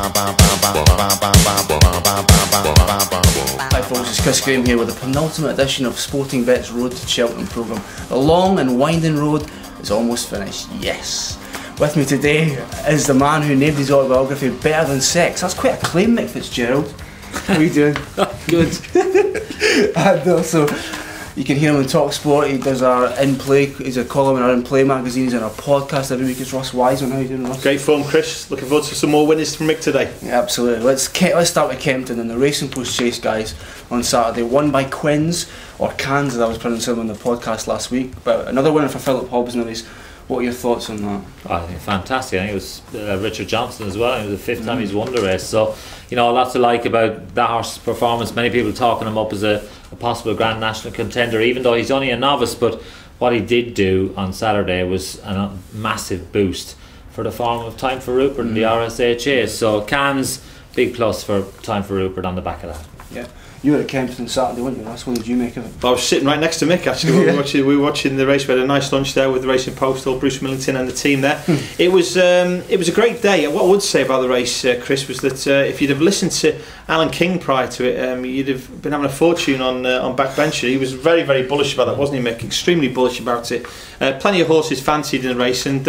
Hi folks, it's Chris Graham here with the penultimate edition of Sporting Bet's Road to Cheltenham programme. The long and winding road is almost finished, yes. With me today is the man who named his autobiography Better Than Sex. That's quite a claim, Mick Fitzgerald. How are you doing? Good. And also, you can hear him on Talk Sport. He does our In Play. He's a column in our In Play magazine. He's on our podcast every week. It's Ross Wiseman. How are you doing, Ross? Great form, Chris. Looking forward to some more winners from Mick today. Yeah, absolutely. Let's start with Kempton and the Racing Post Chase, guys, on Saturday. Won by Quins, or Cans as I was pronouncing him on the podcast last week. But another winner for Philip Hobbs in the race. What are your thoughts on that? I think fantastic. I think it was Richard Johnson as well. It was the fifth time he's won the race. So, you know, a lot to like about that horse's performance. Many people talking him up as a possible Grand National contender, even though he's only a novice. But what he did do on Saturday was a massive boost for the form of Time for Rupert in the RSHA. So, Cans, big plus for Time for Rupert on the back of that. Yeah. You were at Kempton Saturday, weren't you? What did you make of it? I was sitting right next to Mick actually. We were watching the race. We had a nice lunch there with the Racing Post, Bruce Millington and the team there. It was a great day. What I would say about the race, Chris, was that if you'd have listened to Alan King prior to it, you'd have been having a fortune on backbencher. He was very, very bullish about that, wasn't he, Mick? Extremely bullish about it. Plenty of horses fancied in the race, and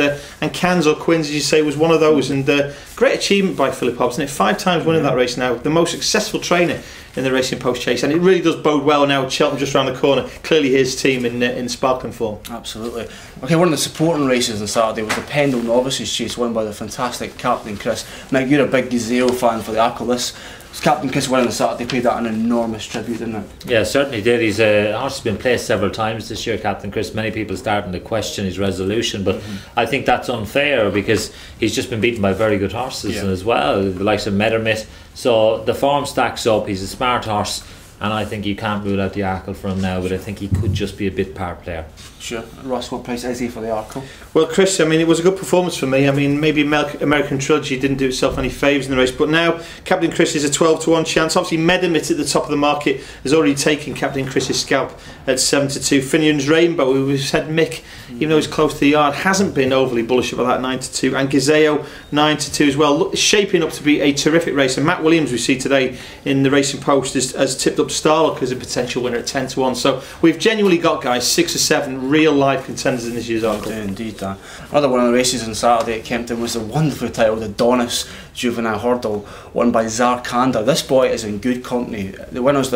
Cans or Quins, as you say, was one of those. And great achievement by Philip Hobbs, isn't it? 5 times winning that race now, the most successful trainer in the Racing Post Chase, and it really does bode well now. Cheltenham just round the corner, clearly his team in sparkling form. Absolutely. Okay, one of the supporting races on Saturday was the Pendle Novices Chase, won by the fantastic Captain Chris. Mick, you're a big Gazelle fan for the Arcolis. Captain Chris winning on Saturday paid that an enormous tribute, didn't it? Yeah, certainly did. He's horse has been placed several times this year, Captain Chris. Many people starting to question his resolution, but I think that's unfair because he's just been beaten by very good horses as well, the likes of Meadowmit. So the form stacks up. He's a smart horse, and I think you can't rule out the Arkle for him now, but I think he could just be a bit par player. Sure. Ross, what price is he for the Arkle? Well, Chris, I mean, it was a good performance for me. I mean, maybe American Trilogy didn't do itself any favours in the race, but now Captain Chris is a 12-1 chance. Obviously, Meadowmit at the top of the market has already taken Captain Chris's scalp at 7-2. Finian's Rainbow, we said Mick, even though he's close to the yard, hasn't been overly bullish about that 9-2, and Gazeo 9-2 as well. Look, shaping up to be a terrific race. And Matt Williams, we see today in the Racing Post, has tipped up Starlock as a potential winner at 10-1. So we've genuinely got, guys, 6 or 7 real live contenders in this year's Arkle. Yeah, indeed, Dan. Another one of the races on Saturday at Kempton was the wonderfully titled Adonis Juvenile Hurdle, won by Zarkanda. This boy is in good company. The winners,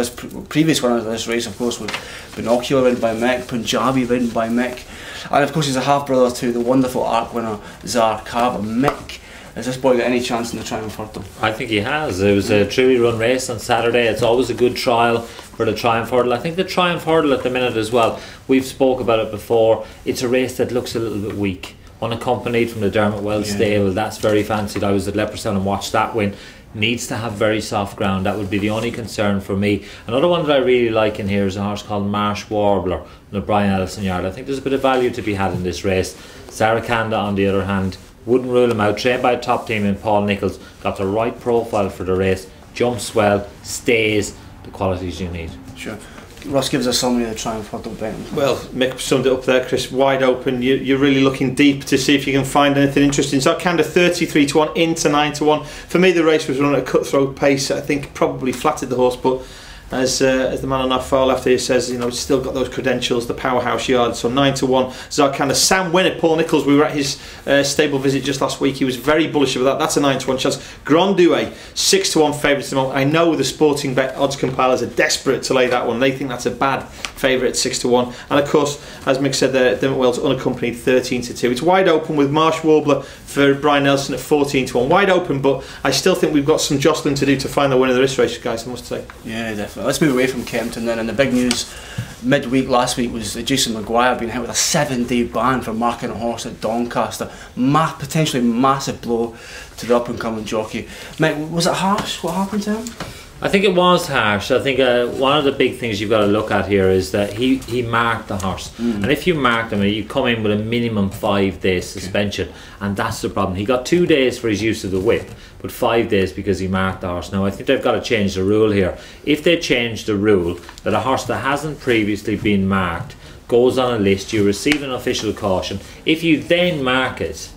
previous winners of this race, of course, were Binocular ridden by Mick, Punjabi ridden by Mick, and of course he's a half brother to the wonderful ARC winner Zarkava. Mick, has this boy got any chance in the Triumph Hurdle? I think he has. It was a truly run race on Saturday. It's always a good trial for the Triumph Hurdle. I think the Triumph Hurdle at the minute as well, we've spoke about it before, it's a race that looks a little bit weak. Unaccompanied from the Dermot Wells stable, that's very fancied. I was at Leopardstown and watched that win. Needs to have very soft ground. That would be the only concern for me. Another one that I really like in here is a horse called Marsh Warbler in the Brian Ellison yard. I think there's a bit of value to be had in this race. Sarakanda, on the other hand, wouldn't rule him out. Trained by a top team in Paul Nichols, got the right profile for the race, jumps well, stays, the qualities you need. Sure. Ross gives us a summary of the Triumph Hurdle betting. Well, Mick summed it up there, Chris. Wide open. You're really looking deep to see if you can find anything interesting. So Zarkanda 33-1 into 9-1. For me, the race was run at a cutthroat pace. I think probably flattered the horse, but as the man on our far left here says, you know, it's still got those credentials, the powerhouse yard. So 9-1, Zarkanda. Sam Winner, Paul Nichols, we were at his stable visit just last week. He was very bullish about that. That's a 9-1 chance. Grand Douay, 6-1 favourites at the moment. I know the Sporting Bet odds compilers are desperate to lay that one. They think that's a bad favourite at 6-1. And of course, as Mick said there, Dermot Wells unaccompanied 13-2. It's wide open with Marsh Warbler for Brian Nelson at 14-1. Wide open, but I still think we've got some jostling to do to find the winner of this race, guys, I must say. Yeah, definitely. Let's move away from Kempton then, and the big news midweek last week was Jason Maguire being hit with a 7-day ban for marking a horse at Doncaster. Potentially massive blow to the up and coming jockey. Mate, was it harsh what happened to him? I think it was harsh. I think one of the big things you've got to look at here is that he marked the horse, and if you marked him, you come in with a minimum 5 days suspension, and that's the problem. He got 2 days for his use of the whip, but 5 days because he marked the horse. Now I think they've got to change the rule here. If they change the rule that a horse that hasn't previously been marked goes on a list, you receive an official caution. If you then mark it,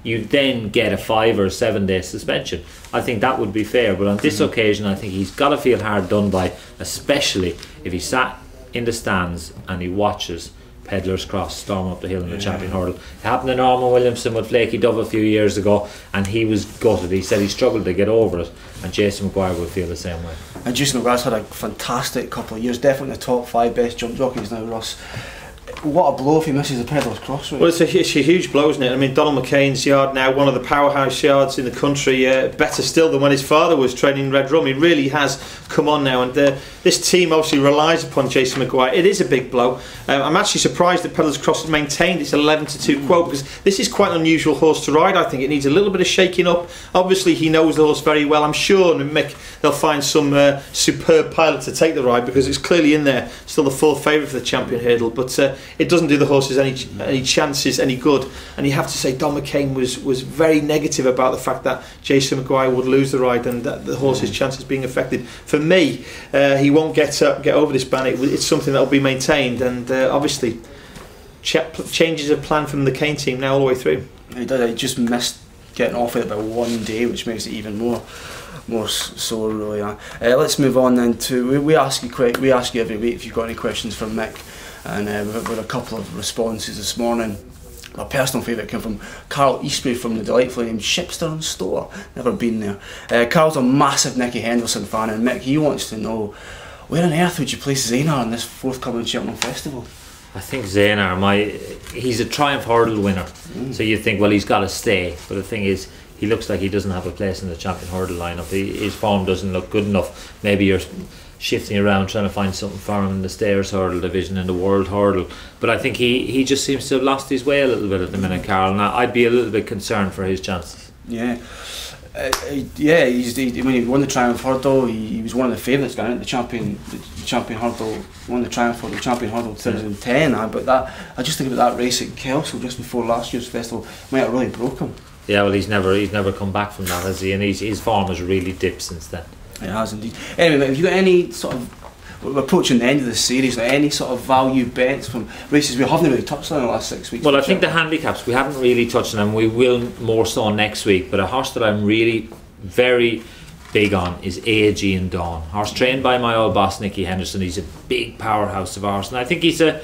you then get a 5 or 7 day suspension. I think that would be fair, but on this occasion I think he's got to feel hard done by, especially if he sat in the stands and he watches Pedlar's Cross storm up the hill in the champion hurdle. It happened to Norman Williamson with Flaky Dove a few years ago, and he was gutted. He said he struggled to get over it, and Jason Maguire would feel the same way. And Jason Maguire's had a fantastic couple of years, definitely the top 5 best jump jockeys now, Ross. What a blow if he misses the Pedlar's Cross race. Well, it's a huge blow, isn't it? I mean, Donald McCain's yard now, one of the powerhouse yards in the country, better still than when his father was training Red Rum. He really has come on now, and this team obviously relies upon Jason Maguire. It is a big blow. I'm actually surprised that Pedlar's Cross has maintained its 11-2 quote, because this is quite an unusual horse to ride. I think it needs a little bit of shaking up. Obviously he knows the horse very well. I'm sure Mick, they'll find some superb pilot to take the ride, because it's clearly in there, still the full favourite for the champion hurdle, but it doesn't do the horses any chances any good. And you have to say Don McCain was very negative about the fact that Jason Maguire would lose the ride and that the horse's chances being affected. For me, he won't get over this ban. It's something that will be maintained, and obviously changes of plan from the Kane team now all the way through. He did. He just missed getting off it by 1 day, which makes it even more sore, really. Let's move on then to we ask you every week if you've got any questions for Mick, and we've got a couple of responses this morning. My personal favourite came from Carl Eastbury from the delightfully named Shipstone Store. Never been there. Carl's a massive Nicky Henderson fan, and Mick, he wants to know, where on earth would you place Zaynar in this forthcoming Cheltenham Festival? I think Zaynar, he's a Triumph Hurdle winner, so you think, well, he's got to stay, but the thing is, he looks like he doesn't have a place in the champion hurdle lineup. His form doesn't look good enough. Maybe you're shifting around trying to find something for him in the Stayers hurdle division, in the world hurdle, but I think he just seems to have lost his way a little bit at the minute, Carl, and I'd be a little bit concerned for his chances. Yeah. When he won the Triumph Hurdle, he was one of the favourites going into the champion hurdle, won the Triumph Hurdle, champion hurdle 2010. But I just think about that race at Kelso just before last year's festival, might have really broke him. Yeah, well, he's never come back from that, has he? And his form has really dipped since then. It has indeed. Anyway, have you got any sort of, we're approaching the end of the series now, any sort of value bets from races we haven't really touched on in the last 6 weeks? Well, I think the handicaps, we haven't really touched on them. We will more so next week, but a horse that I'm really very big on is Aegean Dawn. Horse trained by my old boss Nicky Henderson. He's a big powerhouse of a horse, and I think he's a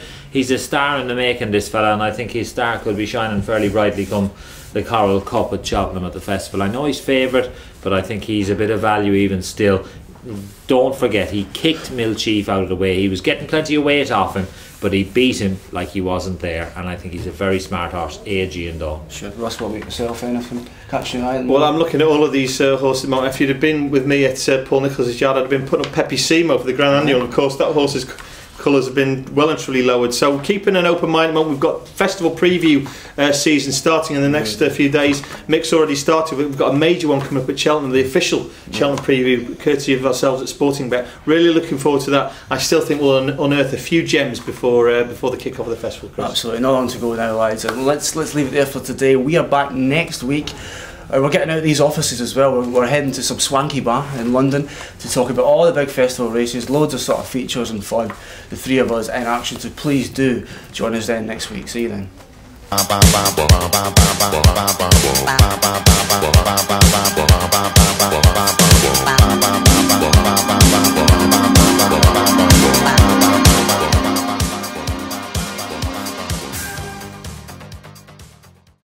star in the making, this fella, and I think his star could be shining fairly brightly come the Coral Cup at Cheltenham at the festival. I know he's favourite, but I think he's a bit of value even still. Don't forget, he kicked Mill Chief out of the way. He was getting plenty of weight off him, but he beat him like he wasn't there, and I think he's a very smart horse, Aegean Dawn. Sure. Russ, what about yourself? Anything catching your eye? Well, I'm looking at all of these horses. If you'd have been with me at Paul Nicholls' yard, I'd have been putting up Pepe Simo for the Grand Annual. Of course, that horse's colours have been well and truly lowered. So keeping an open mind. We've got festival preview season starting in the next few days. Mick's already started. We've got a major one coming up at Cheltenham, the official Cheltenham preview, courtesy of ourselves at Sporting Bet. Really looking forward to that. I still think we'll unearth a few gems before the kick off of the festival, Chris. Absolutely, not on to go now, lads. Let's leave it there for today. We are back next week. We're getting out of these offices as well. We're heading to some swanky bar in London to talk about all the big festival races, loads of sort of features and fun. The three of us in action, so please do join us then next week. See you then.